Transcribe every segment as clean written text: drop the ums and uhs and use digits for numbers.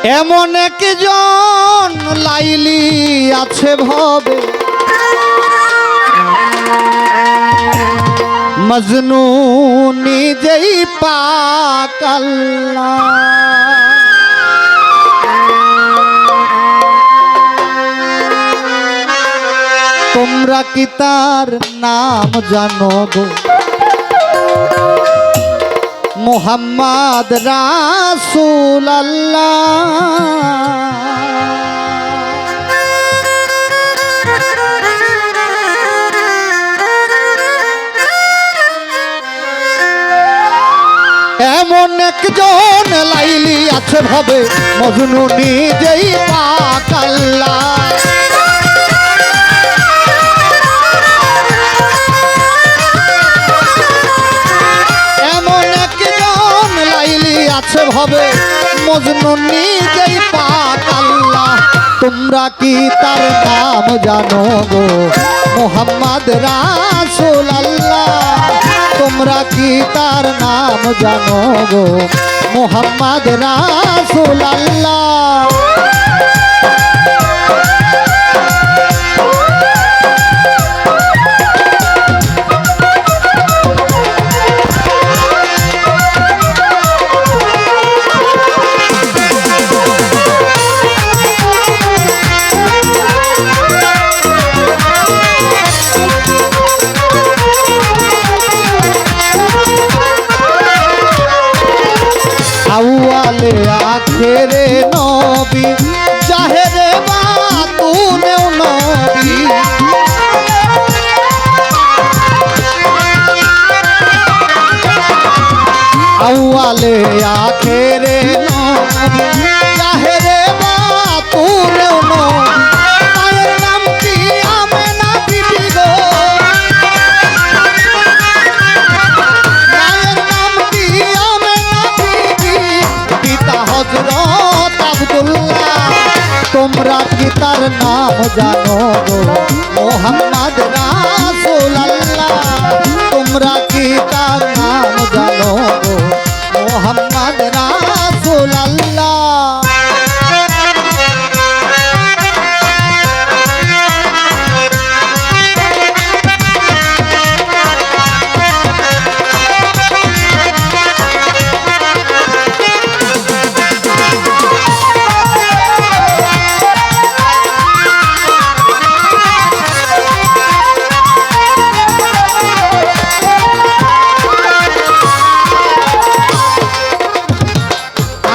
এমন একজন লাইলি আছে ভবে মজনু নিজেই পাক আল্লাহ। তোমরা কি তার নাম জানো গো? মুহাম্মদ রাসূল আল্লাহ। এমন একজন লাইলি আছে ভবে মজনু নিজেই পাক আল্লাহ। আছে ভবে মজনু নিজেই পাক আল্লাহ। তোমরা কি তার নাম জানো গো? মুহাম্মদ রাসূল আল্লাহ। তোমরা কি তার নাম জানো গো? মুহাম্মদ রাসূল আল্লাহ। আউয়ালে আখেরে নবী জাহেরে বাতুনেও নবী। আউয়ালে আখেরে নবী জাহেরে বাতুনেও নবী। মায়ের নাম কি আমেনা বিবি গো? মায়ের নাম কি আমেনা বিবি, পিতা হযরত আব্দুল্লাহ। তোমরা কি তার নাম জানো গো? মুহাম্মদ রাসূল আল্লাহ। তোমরা কি তার নাম জানো গো? মুহাম্মদ রাসূল আল্লাহ।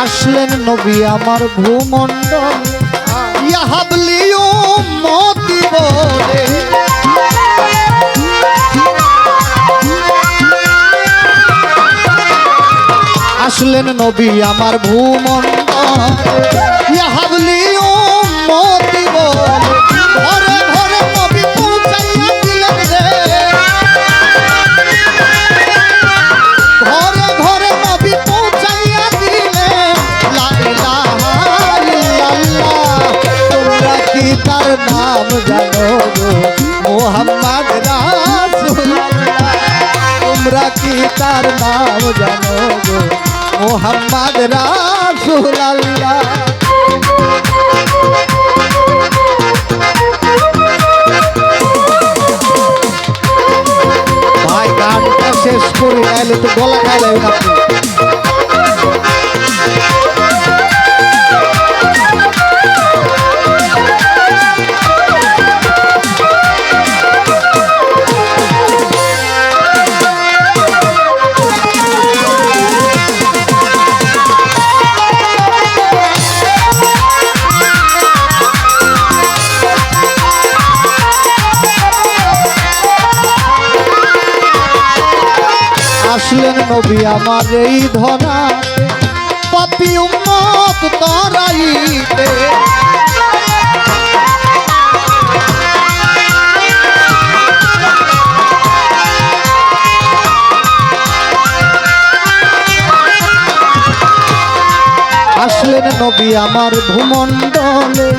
আসলেন নবী আমার ভূমণ্ডল ইয়া হাবলি উম্মতি বলে। আসলেন নবী আমার ভূমণ্ডল ইয়া হাবলি উম্মতি বলে। ঘরে ঘরে নবী পৌঁছাইয়া দিলেন রে। ঘরে ঘরে নবী পৌঁছাইয়া দিলেন। লা ইলাহা ইল্লাল্লাহ। তোমরা কি তার নাম জানো গো? মুহাম্মদ রাসূল আল্লাহ। তোমরা কি তার নাম জানো গো? মুহাম্মদ রাসূল আল্লাহ। ভাই গানটা শেষ করি নাইলে তো গলা খাইলেন আপনি। আসলেন নবী আমার এই ধনা পাপী উম্মত তরাইতে। আসলেন নবী আমার ভূমণ্ডলে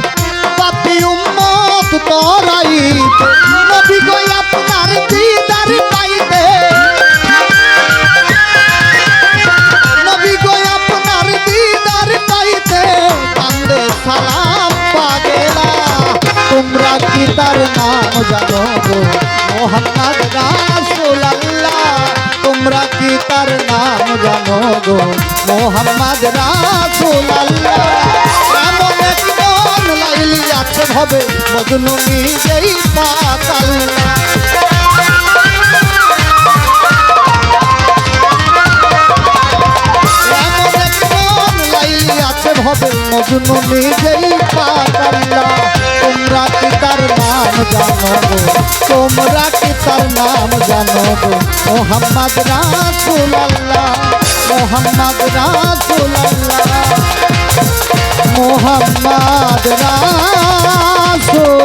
পাপী উম্মত তরাইতে। নবী গো আপনার দিদার পাইতে। নবী গো আপনার দিদার পাইতে। জানো গো মোহাম্মদ রাসূলুল্লাহ তোমরা কি তার নাম জানো গো মোহাম্মদ রাসূলুল্লাহ এমন একজন লাইলি আছে ভবে মজনু নিজেই পাক আল্লাহ হবে মজনু নিজেই পাক আল্লাহ তোমরা কি তার নাম জানো গো তোমরা কি তার নাম জানো গো মোহাম্মদ রাসূলুল্লাহ মোহাম্মদ রাসূলুল্লাহ মোহাম্মদ রাসূলুল্লাহ